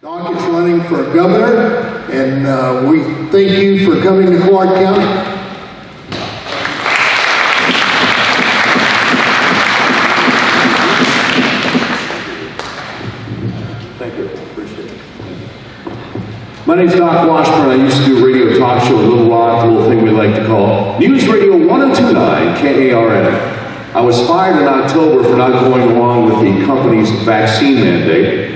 Doc is running for governor, and we thank you for coming to Clark County. Thank you. Appreciate it. My name's Doc Washburn. I used to do a radio talk show in Little Rock, a little thing we like to call News Radio 1029 KARN. I was fired in October for not going along with the company's vaccine mandate.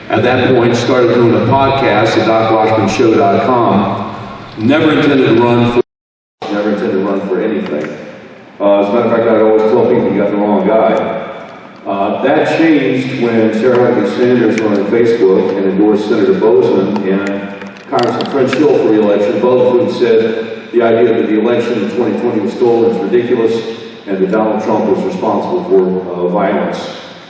At that point, started doing a podcast at DocWashburnShow.com. Never intended to run for anything. As a matter of fact, I'd always tell people you got the wrong guy. That changed when Sarah Huckabee Sanders ran on Facebook and endorsed Senator Bozeman and Congressman French Hill for re-election, both of whom said the idea that the election in 2020 was stolen is ridiculous and that Donald Trump was responsible for violence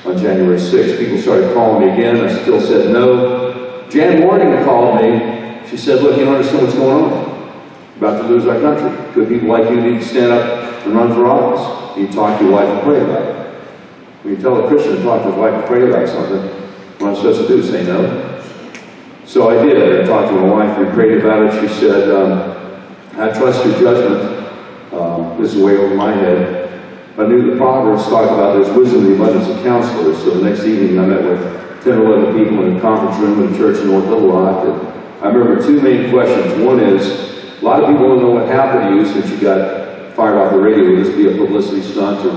on January 6th. People started calling me again. I still said no. Jan Morgan called me. She said, look, you don't understand what's going on. We're about to lose our country. Good people like you need to stand up and run for office. You need to talk to your wife and pray about it. When you tell a Christian to talk to his wife and pray about something, what I'm supposed to do is say no. So I did. I talked to my wife. We prayed about it. She said, I trust your judgment. This is way over my head. I knew the Proverbs talk about there's wisdom in the abundance of counselors. So the next evening I met with 10 or 11 people in a conference room in a church in North Little Rock. And I remember two main questions. One is, a lot of people don't know what happened to you since you got fired off the radio. Would this be a publicity stunt to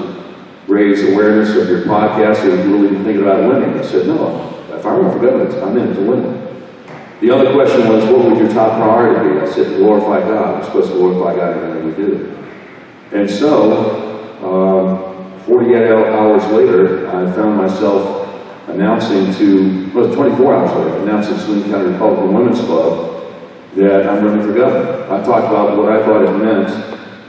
raise awareness of your podcast, or you really been thinking about winning? I said, no, if I run for government, I'm in to win. The other question was, what would your top priority be? I said, glorify God. We're supposed to glorify God in everything we do. And so, 48 hours later, I found myself announcing to, well, 24 hours later, announcing to Swing County Republican Women's Club that I'm running for governor. I talked about what I thought it meant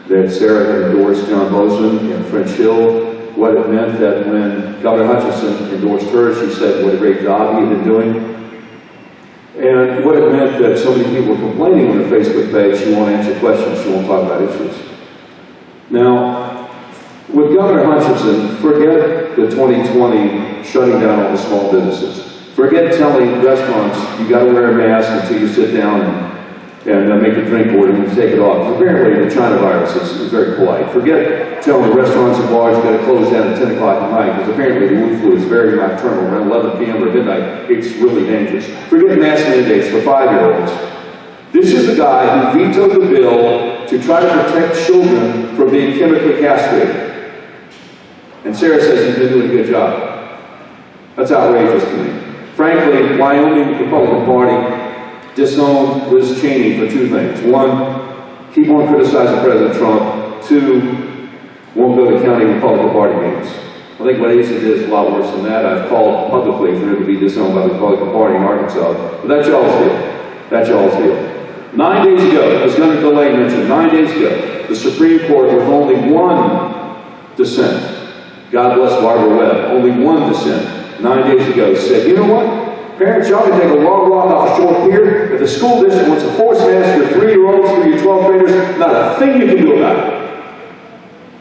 that Sarah had endorsed John Bozeman and French Hill, what it meant that when Governor Hutchinson endorsed her, she said what a great job he had been doing, and what it meant that so many people were complaining on her Facebook page, she won't answer questions, she won't talk about issues. Now, with Governor Hutchinson, forget the 2020 shutting down all the small businesses. Forget telling restaurants you got to wear a mask until you sit down and make a drink order and take it off. Apparently, the China virus is very polite. Forget telling the restaurants and bars you got to close down at 10 o'clock at night, because apparently the Wu flu is very nocturnal. Around 11 p.m. or midnight, it's really dangerous. Forget mask mandates for 5-year-olds. This is the guy who vetoed the bill to try to protect children from being chemically castrated. And Sarah says he's been doing a good job. That's outrageous to me. Frankly, Wyoming Republican Party disowned Liz Cheney for two things. One, keep on criticizing President Trump. Two, won't go to county Republican Party meetings. I think what Asa did is a lot worse than that. I've called publicly for him to be disowned by the Republican Party in Arkansas. But that's y'all's deal. That's y'all's deal. 9 days ago, as Governor DeLay mentioned, 9 days ago, the Supreme Court, with only one dissent, God bless Barbara Webb, only one dissent, 9 days ago, said, you know what? Parents, y'all can take a long walk off a short pier. If the school district wants to force mask your 3-year-olds through your 12th graders, not a thing you can do about it.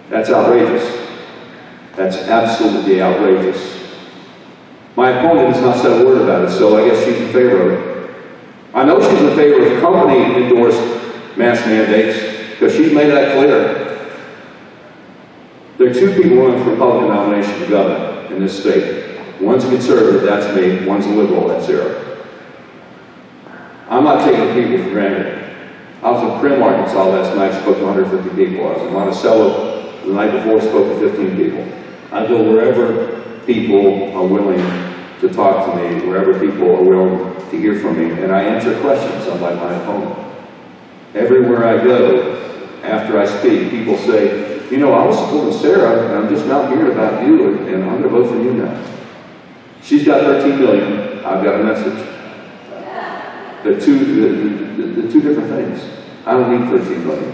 That's outrageous. That's absolutely outrageous. My opponent has not said a word about it, so I guess she's in favor of it. I know she's in favor of company-endorsed mask mandates, because she's made that clear. There are two people running for Republican nomination for governor in this state. One's a conservative, that's me. One's a liberal, that's Sarah. I'm not taking people for granted. I was in Prim, Arkansas last night, spoke to 150 people. I was in Monticello the night before, spoke to 15 people. I go wherever people are willing to talk to me, wherever people are willing to hear from me, and I answer questions unlike my opponent. Everywhere I go, after I speak, people say, you know, I was supporting Sarah, and I'm just now hearing about you, and I'm going to vote for you now. She's got 13 million. I've got a message. The two different things. I don't need 13 million.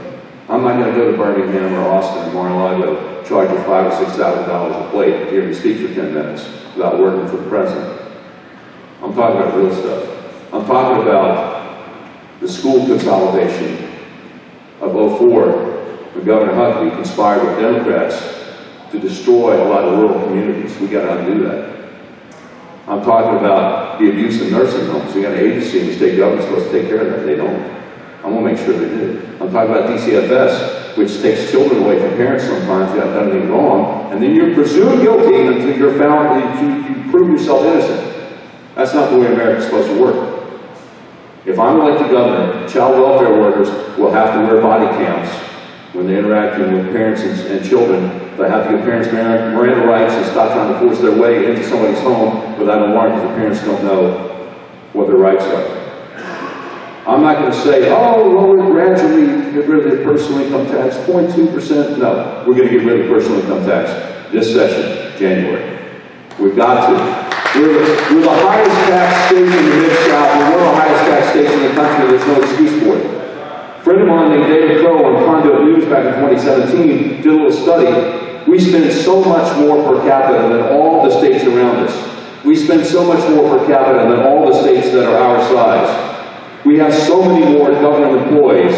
I'm not going to go to Birmingham or Austin or Mar-a-Lago, charge you $5,000 or $6,000 a plate to hear me speak for 10 minutes without working for the president. I'm talking about real stuff. I'm talking about the school consolidation of 2004. When Governor Huckabee conspired with Democrats to destroy a lot of rural communities. We got to undo that. I'm talking about the abuse in nursing homes. We got an agency in the state government supposed to take care of that. They don't. I'm going to make sure they do. I'm talking about DCFS, which takes children away from parents sometimes who have done anything wrong, and then you're presumed guilty until you're found, you prove yourself innocent. That's not the way America's supposed to work. If I'm elected governor, child welfare workers will have to wear body cams when they're interacting with parents and children. They have to give parents Miranda rights and stop trying to force their way into somebody's home without a warrant because the parents don't know what their rights are. I'm not going to say, oh, well, we're gradually get rid of the personal income tax, 0.2%. No, we're going to get rid of personal income tax this session, January. We've got to. We're the highest tax state in the Mid-South. We're one of the highest tax states in the country. There's no excuse for it. A friend of mine named David Crow on Conduit News back in 2017 did a little study. We spend so much more per capita than all the states around us. We spend so much more per capita than all the states that are our size. We have so many more government employees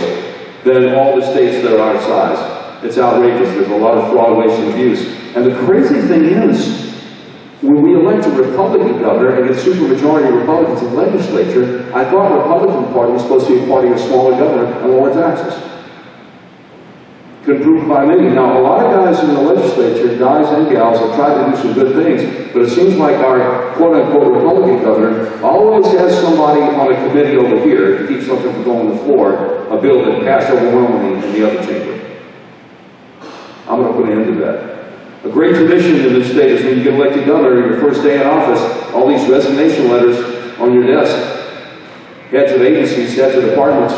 than all the states that are our size. It's outrageous. There's a lot of fraud, waste, and abuse. And the crazy thing is, when we elect a Republican governor and get supermajority Republicans in the legislature, I thought the Republican Party was supposed to be a party of smaller government and lower taxes. Couldn't prove it by me. Now, a lot of guys in the legislature, guys and gals, have tried to do some good things, but it seems like our quote-unquote Republican governor always has somebody on a committee over here to keep something from going to the floor, a bill that passed overwhelmingly in the other chamber. I'm going to put an end to that. A great tradition in this state is when you get elected governor, your first day in office, all these resignation letters on your desk. Heads of agencies, heads of departments.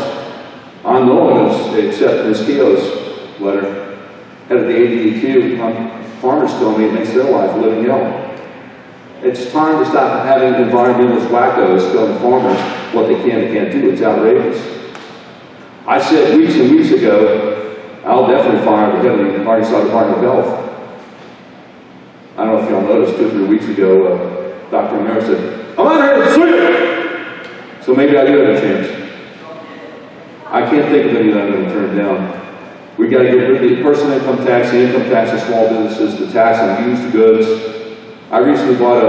I'm no one except Ms. Keogh's letter. Head of the ADEQ, farmers tell me it makes their life a living hell. It's time to stop having environmentalist wackos telling farmers what they can and can't do. It's outrageous. I said weeks and weeks ago, I'll definitely fire the head of the Arkansas Department of Health. I don't know if y'all noticed 2 or 3 weeks ago, Dr. Romero said, I'm out here to sweep it! So maybe I do have a chance. I can't think of any that I'm going to turn down. We got to get rid of the personal income tax, the income tax of small businesses, the tax on used goods. I recently bought a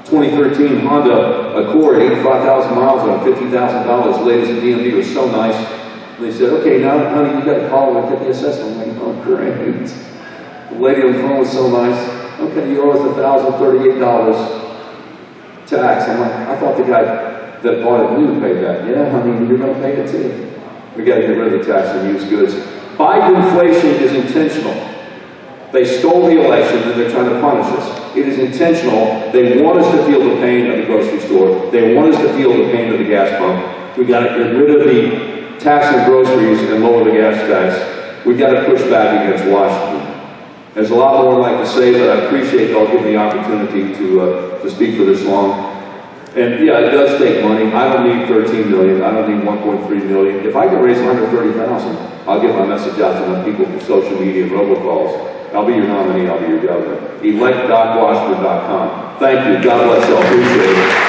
2013 Honda Accord, 85,000 miles on $50,000. The ladies at DMV were so nice. They said, okay, now, honey, you got to call and get the assessment. I'm like, oh, great. The lady on the phone was so nice. Okay, you owe us $1,038 tax. I'm like, I thought the guy that bought it knew to pay that. Yeah, honey, you're going to pay it too. We got to get rid of the tax on used goods. Biden inflation is intentional. They stole the election and they're trying to punish us. It is intentional. They want us to feel the pain of the grocery store. They want us to feel the pain of the gas pump. We got to get rid of the tax on groceries and lower the gas tax. We got to push back against Washington. There's a lot more I'd like to say, but I appreciate y'all giving me the opportunity to speak for this long. And yeah, it does take money. I don't need 13 million. I don't need 1.3 million. If I can raise 130,000, I'll get my message out to my people through social media and robocalls. I'll be your nominee. I'll be your governor. Elect.washburn.com. Thank you. God bless y'all. Appreciate it.